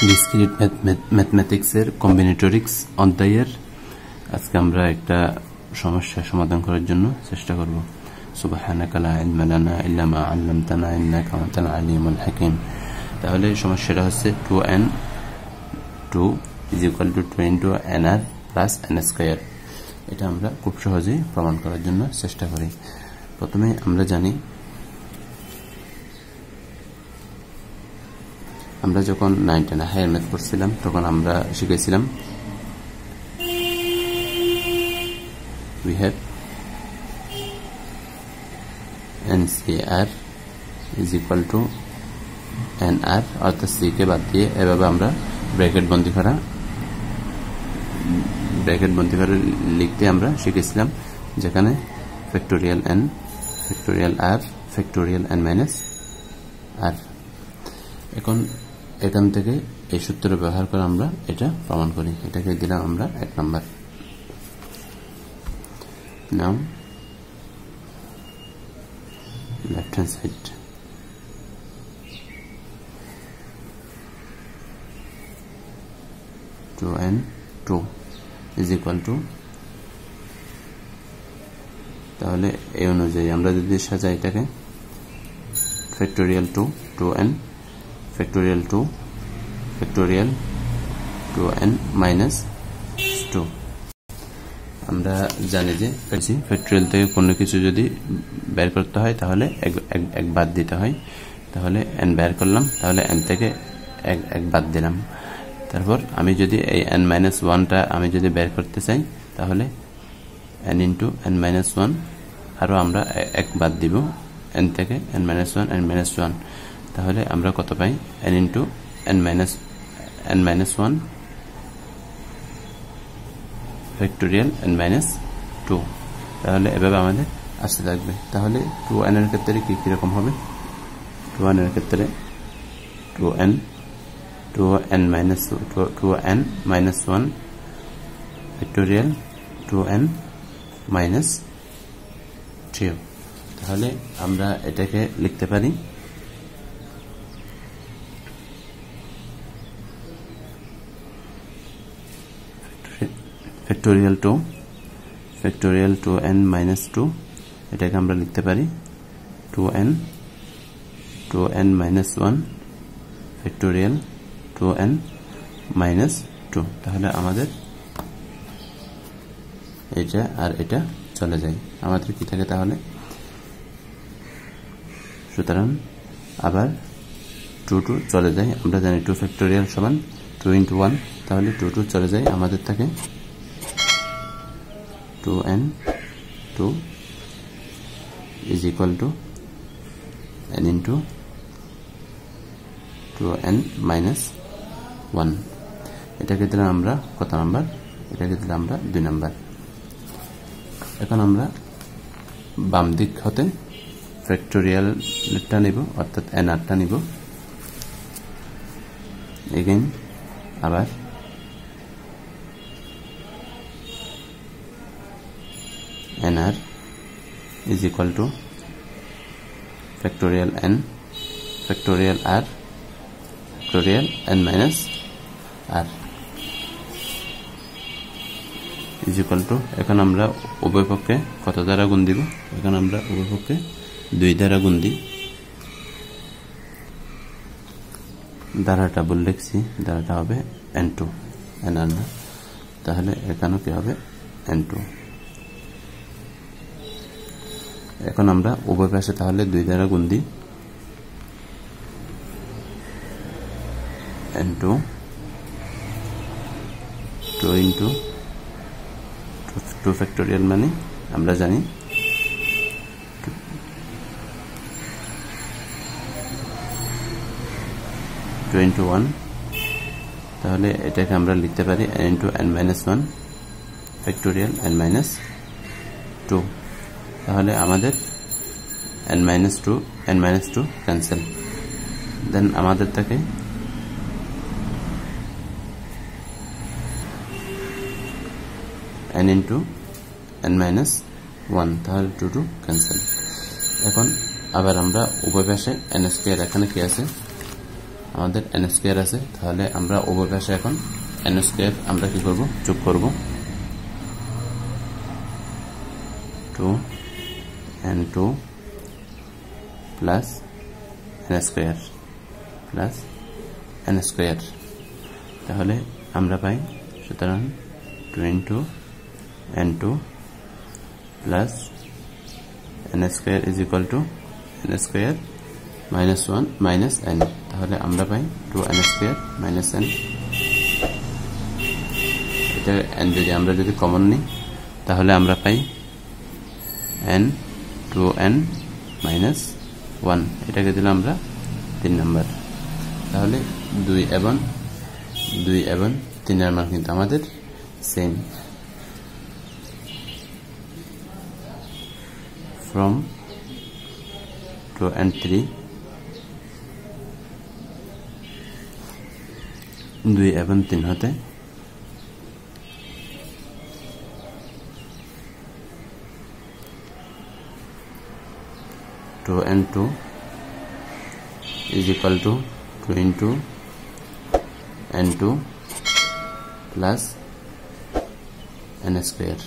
Discrete ম্যাথমেটিক্সের কম্বিনেটরিক্স অধ্যায়ের আজকে আমরা একটা সমস্যা সমাধান করার জন্য চেষ্টা করব। সুবহানাকা লা ইলমা লানা ইল্লা মা আল্লামতানা ইন্নাকা আনতাল আলিমুল হাকিম। তাহলে সমস্যাটা হচ্ছে 2n2 2 nr plus n square. এটা আমরা খুব সহজেই প্রমাণ করার জন্য চেষ্টা করি। প্রথমে আমরা জানি, আমরা যখন 9 10 হায়ার ম্যাথ পড়ছিলাম তখন আমরা শিখেছিলাম we have NCR is equal to NR অর্থাৎ C কে বাদ দিয়ে এভাবে আমরা ব্র্যাকেট বন্ধ করা লিখতে আমরা শিখেছিলাম, যেখানে factorial n factorial r factorial n minus r। এখন এখান থেকে এই সূত্র ব্যবহার করে আমরা এটা প্রমাণ করি। এটাকে দিলাম আমরা 1 number. Now left hand side to n2 is equal to, তাহলে এই অনুযায়ী আমরা যদি সাজাই এটাকে factorial 2n factorial 2 factorial 2n minus 2। আমরা জানি যে ফ্যাক্টোরিয়াল থেকে কোনো কিছু যদি বের করতে হয় তাহলে এক বাদ দিতে হয়। তাহলে n বের করলাম, তাহলে n থেকে এক বাদ দিলাম। তারপর আমি যদি এই n মাইনাস 1টা আমি যদি বের করতে চাই তাহলে n ইন্টু n মাইনাস 1 আরও আমরা এক বাদ দিব n থেকে n মাইনাস 1 n মাইনাস 1। তাহলে আমরা কত পাই? n into n minus 1 factorial n minus 2। তাহলে এভাবে আমাদের আসতে থাকবে। তাহলে 2n এর ক্ষেত্রে কীরকম হবে? 2n এর ক্ষেত্রে 2n minus 1 factorial 2n minus 2। তাহলে আমরা এটাকে লিখতে পারি ফ্যাক্টোরিয়াল 2 ফ্যাক্টোরিয়াল 2n মাইনাস 2। এটাকে আমরা লিখতে পারি 2n minus 1 factorial 2n minus 2। তাহলে আমাদের এটা আর এটা চলে যায়, আমাদের কি থাকে তাহলে? সুতরাং আবার 2 চলে যায়। আমরা জানি 2 ফ্যাক্টোরিয়াল সমান 2 ইন্টু 1, তাহলে 2 চলে যায়, আমাদের থাকে 2n2 is equal to n into 2n minus 1। এটাকে দিলাম আমরা কত নাম্বার? এটাকে দিলাম আমরা 2 নাম্বার। এখন আমরা বাম দিক হতে ফ্যাক্টোরিয়ালটা নিব, অর্থাৎ nrটা নিব। এগেইন আবার nr is equal to factorial n factorial r factorial n minus r is equal to, এখন আমরা উভয় পক্ষে কত দ্বারা গুণ দিব? এখন আমরা উভয় পক্ষে 2 দ্বারা গুণ দিই। দ্বারাটা বলে লিখছি, দ্বারাটা হবে n2 nr না, তাহলে এখানেও কি হবে? n2। এখন আমরা উভয় পাশে তাহলে 2 দ্বারা গুণ দিই। n2 2 ইন্টু 2 ফ্যাক্টোরিয়াল মানে আমরা জানি 2 ইন্টু 1। তাহলে এটাকে আমরা লিখতে পারি n into n minus 1 factorial n minus 2। তাহলে আমাদের n মাইনাস 2 ক্যান্সেল। দেন আমাদের থাকে n ইন্টু n মাইনাস 1, তাহলে 2 ক্যান্সেল। এখন আবার আমরা উভয় পাশে n স্কয়ার, এখানে কি আছে আমাদের n স্কয়ার আছে, তাহলে আমরা উভয় পাশে এখন n স্কয়ার আমরা কি করব, যোগ করব। 2n2 plus n square plus n square, তাহলে আমরা পাই, সুতরাং 2 n2 plus n square is equal to n square minus 1 minus n, তাহলে আমরা পাই 2n স্কয়ার মাইনাস n। এটা n যদি কমন নিই তাহলে আমরা পাই n 2n মাইনাস 1, এটাকে দিলাম আমরা 3 নাম্বার। তাহলে 2 এবং 3 এর মান কিন্তু আমাদের সেম। from 2 and 3 2 এবং 3 হতে 2 and 2 is equal to 2 into n2 plus n square।